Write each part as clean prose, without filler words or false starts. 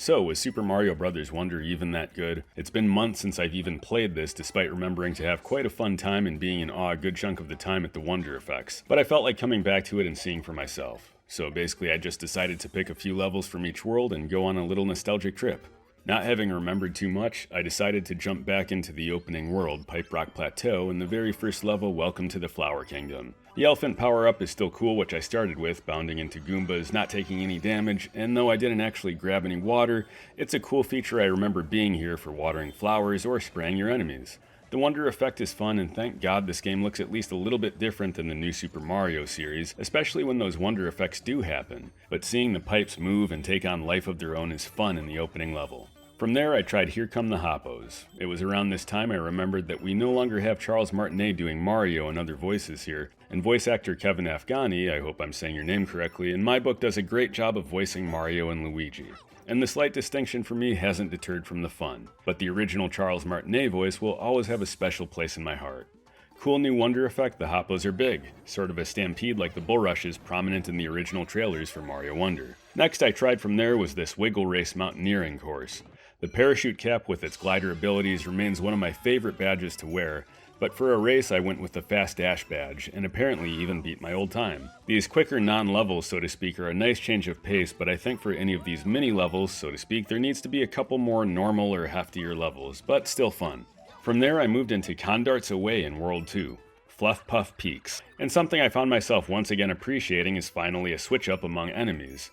So, was Super Mario Bros. Wonder even that good? It's been months since I've even played this, despite remembering to have quite a fun time and being in awe a good chunk of the time at the wonder effects. But I felt like coming back to it and seeing for myself. So basically I just decided to pick a few levels from each world and go on a little nostalgic trip. Not having remembered too much, I decided to jump back into the opening world, Pipe Rock Plateau, and the very first level, Welcome to the Flower Kingdom. The elephant power-up is still cool, which I started with, bounding into Goombas, not taking any damage, and though I didn't actually grab any water, it's a cool feature I remember being here for watering flowers or spraying your enemies. The wonder effect is fun, and thank God this game looks at least a little bit different than the new Super Mario series, especially when those wonder effects do happen. But seeing the pipes move and take on life of their own is fun in the opening level. From there, I tried Here Come the Hoppos. It was around this time I remembered that we no longer have Charles Martinet doing Mario and other voices here, and voice actor Kevin Afghani, I hope I'm saying your name correctly, in my book does a great job of voicing Mario and Luigi. And the slight distinction for me hasn't deterred from the fun, but the original Charles Martinet voice will always have a special place in my heart. Cool new wonder effect, the Hoppos are big, sort of a stampede like the bulrushes prominent in the original trailers for Mario Wonder. Next I tried from there was this Wiggle Race mountaineering course. The parachute cap with its glider abilities remains one of my favorite badges to wear, but for a race I went with the Fast Dash badge, and apparently even beat my old time. These quicker non-levels, so to speak, are a nice change of pace, but I think for any of these mini-levels, so to speak, there needs to be a couple more normal or heftier levels, but still fun. From there I moved into Condarts Away in World 2. Fluff Puff Peaks, and something I found myself once again appreciating is finally a switch up among enemies.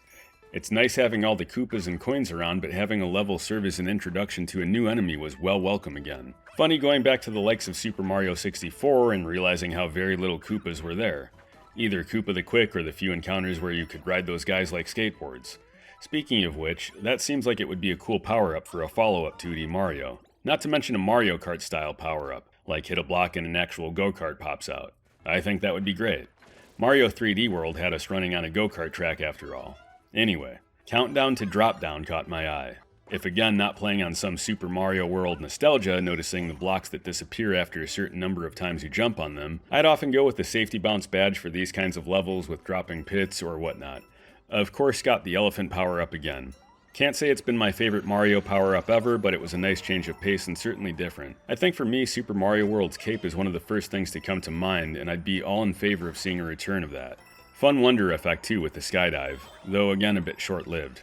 It's nice having all the Koopas and coins around, but having a level serve as an introduction to a new enemy was well welcome again. Funny going back to the likes of Super Mario 64 and realizing how very little Koopas were there. Either Koopa the Quick or the few encounters where you could ride those guys like skateboards. Speaking of which, that seems like it would be a cool power-up for a follow-up 2D Mario. Not to mention a Mario Kart style power-up, like hit a block and an actual go-kart pops out. I think that would be great. Mario 3D World had us running on a go-kart track after all. Anyway, Countdown to Drop Down caught my eye. If again not playing on some Super Mario World nostalgia, noticing the blocks that disappear after a certain number of times you jump on them, I'd often go with the safety bounce badge for these kinds of levels with dropping pits or whatnot. Of course got the elephant power up again. Can't say it's been my favorite Mario power-up ever, but it was a nice change of pace and certainly different. I think for me, Super Mario World's cape is one of the first things to come to mind, and I'd be all in favor of seeing a return of that. Fun wonder effect too with the skydive, though again a bit short-lived.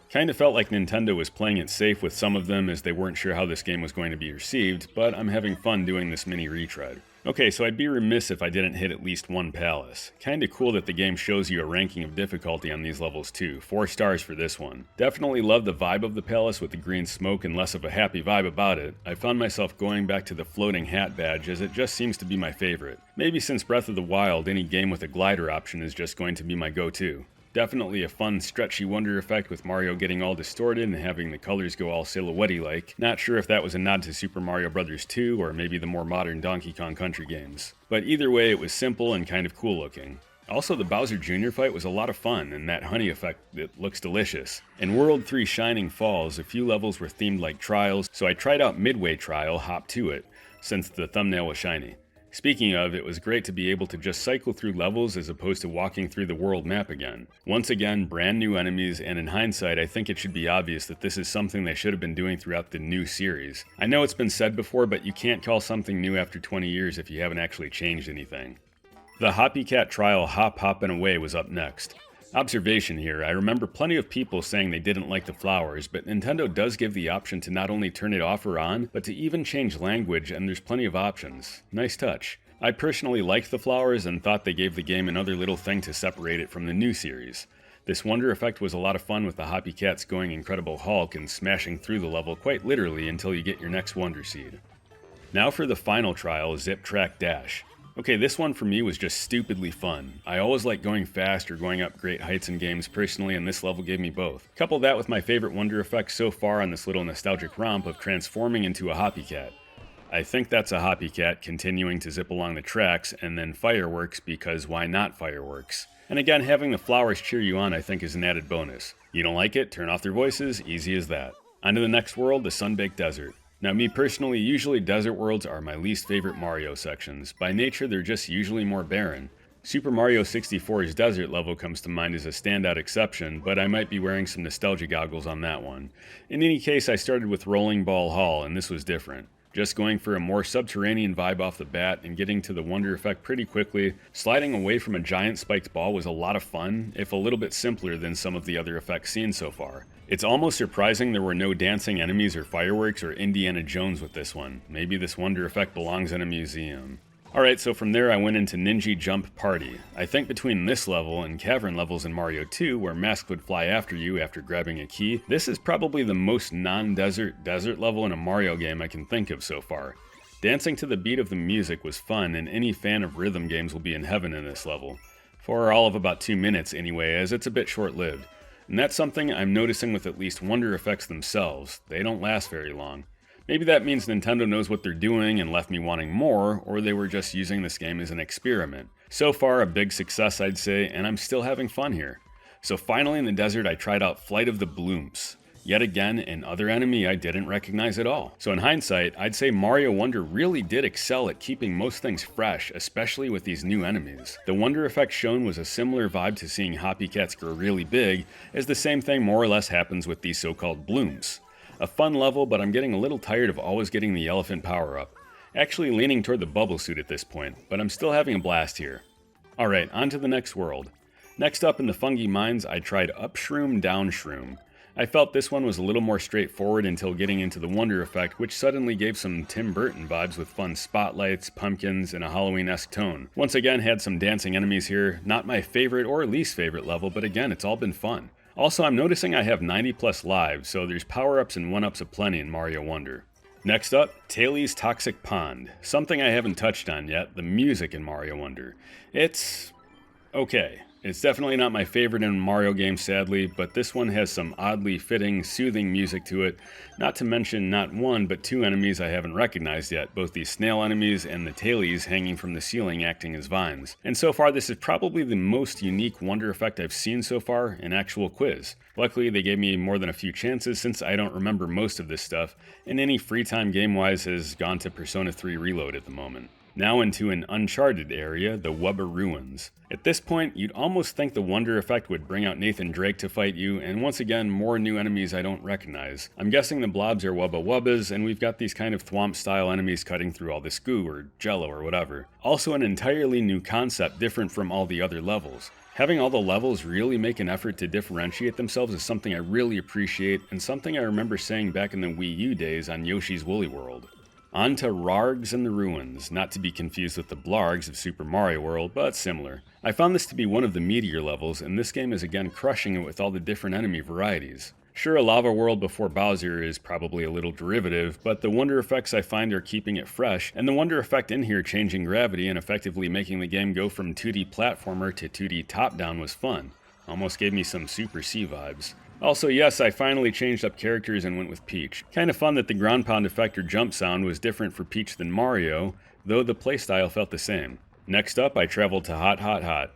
Kinda felt like Nintendo was playing it safe with some of them as they weren't sure how this game was going to be received, but I'm having fun doing this mini retread. Okay, so I'd be remiss if I didn't hit at least one palace. Kinda cool that the game shows you a ranking of difficulty on these levels too, 4 stars for this one. Definitely love the vibe of the palace with the green smoke and less of a happy vibe about it. I found myself going back to the floating hat badge as it just seems to be my favorite. Maybe since Breath of the Wild, any game with a glider option is just going to be my go-to. Definitely a fun, stretchy wonder effect with Mario getting all distorted and having the colors go all silhouette-y like. Not sure if that was a nod to Super Mario Bros. 2 or maybe the more modern Donkey Kong Country games. But either way, it was simple and kind of cool looking. Also, the Bowser Jr. fight was a lot of fun, and that honey effect, it looks delicious. In World 3 Shining Falls, a few levels were themed like trials, so I tried out Midway Trial, Hop to It, since the thumbnail was shiny. Speaking of, it was great to be able to just cycle through levels as opposed to walking through the world map again. Once again, brand new enemies, and in hindsight, I think it should be obvious that this is something they should have been doing throughout the new series. I know it's been said before, but you can't call something new after 20 years if you haven't actually changed anything. The Hoppy Cat trial Hop Hoppin' Away was up next. Observation here, I remember plenty of people saying they didn't like the flowers, but Nintendo does give the option to not only turn it off or on, but to even change language, and there's plenty of options. Nice touch. I personally liked the flowers and thought they gave the game another little thing to separate it from the new series. This wonder effect was a lot of fun with the Hoppy Cats going Incredible Hulk and smashing through the level quite literally until you get your next Wonder Seed. Now for the final trial, Zip Track Dash. Okay, this one for me was just stupidly fun. I always like going fast or going up great heights in games personally, and this level gave me both. Couple that with my favorite wonder effect so far on this little nostalgic romp of transforming into a Hoppy Cat. I think that's a Hoppy Cat continuing to zip along the tracks, and then fireworks because why not fireworks? And again, having the flowers cheer you on I think is an added bonus. You don't like it? Turn off their voices, easy as that. On to the next world, the Sun-Baked Desert. Now me personally, usually desert worlds are my least favorite Mario sections. By nature, they're just usually more barren. Super Mario 64's desert level comes to mind as a standout exception, but I might be wearing some nostalgia goggles on that one. In any case, I started with Rolling Ball Hall, and this was different. Just going for a more subterranean vibe off the bat and getting to the wonder effect pretty quickly, sliding away from a giant spiked ball was a lot of fun, if a little bit simpler than some of the other effects seen so far. It's almost surprising there were no dancing enemies or fireworks or Indiana Jones with this one. Maybe this wonder effect belongs in a museum. Alright, so from there I went into Ninja Jump Party. I think between this level and cavern levels in Mario 2, where Mask would fly after you after grabbing a key, this is probably the most non-desert desert level in a Mario game I can think of so far. Dancing to the beat of the music was fun, and any fan of rhythm games will be in heaven in this level. For all of about 2 minutes anyway, as it's a bit short-lived. And that's something I'm noticing with at least wonder effects themselves. They don't last very long. Maybe that means Nintendo knows what they're doing and left me wanting more, or they were just using this game as an experiment. So far, a big success I'd say, and I'm still having fun here. So finally in the desert I tried out Flight of the Blooms. Yet again, another enemy I didn't recognize at all. So in hindsight, I'd say Mario Wonder really did excel at keeping most things fresh, especially with these new enemies. The wonder effect shown was a similar vibe to seeing Hoppy Cats grow really big, as the same thing more or less happens with these so-called blooms. A fun level, but I'm getting a little tired of always getting the elephant power-up. Actually leaning toward the bubble suit at this point, but I'm still having a blast here. Alright, on to the next world. Next up in the Fungi Mines, I tried Up Shroom, Down Shroom. I felt this one was a little more straightforward until getting into the wonder effect, which suddenly gave some Tim Burton vibes with fun spotlights, pumpkins, and a Halloween-esque tone. Once again, had some dancing enemies here, not my favorite or least favorite level, but again, it's all been fun. Also, I'm noticing I have 90 plus lives, so there's power-ups and one-ups aplenty in Mario Wonder. Next up, Tailly's Toxic Pond. Something I haven't touched on yet, the music in Mario Wonder. It's okay. It's definitely not my favorite in Mario games, sadly, but this one has some oddly fitting, soothing music to it, not to mention not one, but two enemies I haven't recognized yet, both the snail enemies and the tailies hanging from the ceiling acting as vines. And so far, this is probably the most unique wonder effect I've seen so far in actual quiz. Luckily, they gave me more than a few chances since I don't remember most of this stuff, and any free time game-wise has gone to Persona 3 Reload at the moment. Now into an uncharted area, the Wubba Ruins. At this point, you'd almost think the wonder effect would bring out Nathan Drake to fight you, and once again, more new enemies I don't recognize. I'm guessing the blobs are Wubba Wubbas, and we've got these kind of thwomp-style enemies cutting through all this goo or jello or whatever. Also an entirely new concept different from all the other levels. Having all the levels really make an effort to differentiate themselves is something I really appreciate, and something I remember saying back in the Wii U days on Yoshi's Woolly World. On to Rargs and the Ruins, not to be confused with the Blargs of Super Mario World, but similar. I found this to be one of the meatier levels, and this game is again crushing it with all the different enemy varieties. Sure, a lava world before Bowser is probably a little derivative, but the wonder effects I find are keeping it fresh, and the wonder effect in here changing gravity and effectively making the game go from 2D platformer to 2D top-down was fun. Almost gave me some Super C vibes. Also, yes, I finally changed up characters and went with Peach. Kinda fun that the ground pound effect or jump sound was different for Peach than Mario, though the playstyle felt the same. Next up, I traveled to Hot Hot Hot.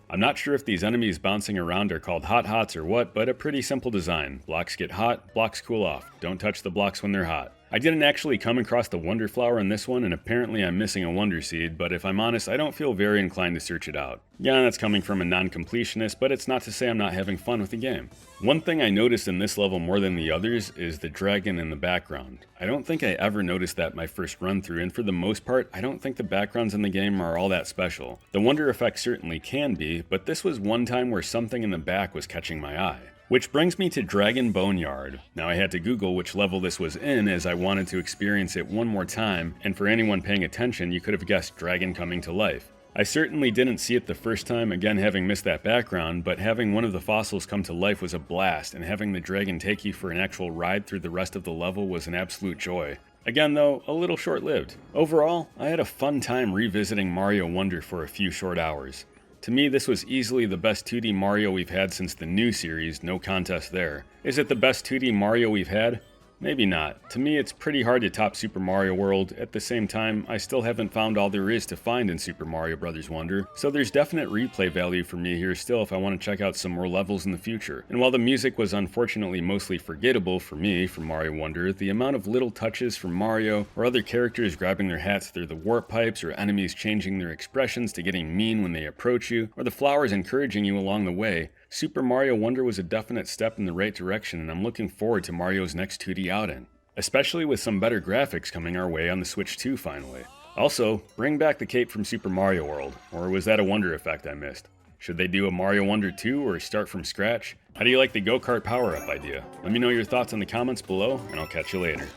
I'm not sure if these enemies bouncing around are called Hot Hots or what, but a pretty simple design. Blocks get hot, blocks cool off. Don't touch the blocks when they're hot. I didn't actually come across the Wonder Flower in this one, and apparently I'm missing a Wonder Seed, but if I'm honest, I don't feel very inclined to search it out. Yeah, that's coming from a non-completionist, but it's not to say I'm not having fun with the game. One thing I noticed in this level more than the others is the dragon in the background. I don't think I ever noticed that my first run through, and for the most part, I don't think the backgrounds in the game are all that special. The wonder effect certainly can be, but this was one time where something in the back was catching my eye. Which brings me to Dragon Boneyard. Now I had to Google which level this was in as I wanted to experience it one more time, and for anyone paying attention, you could have guessed Dragon Coming to Life. I certainly didn't see it the first time, again having missed that background, but having one of the fossils come to life was a blast, and having the dragon take you for an actual ride through the rest of the level was an absolute joy. Again though, a little short-lived. Overall, I had a fun time revisiting Mario Wonder for a few short hours. To me, this was easily the best 2D Mario we've had since the new series, no contest there. Is it the best 2D Mario we've had? Maybe not. To me, it's pretty hard to top Super Mario World. At the same time, I still haven't found all there is to find in Super Mario Bros. Wonder, so there's definite replay value for me here still if I want to check out some more levels in the future. And while the music was unfortunately mostly forgettable for me from Mario Wonder, the amount of little touches from Mario or other characters grabbing their hats through the warp pipes, or enemies changing their expressions to getting mean when they approach you, or the flowers encouraging you along the way, Super Mario Wonder was a definite step in the right direction, and I'm looking forward to Mario's next 2D outing, especially with some better graphics coming our way on the Switch 2 finally. Also, bring back the cape from Super Mario World, or was that a Wonder effect I missed? Should they do a Mario Wonder 2 or start from scratch? How do you like the go-kart power-up idea? Let me know your thoughts in the comments below, and I'll catch you later.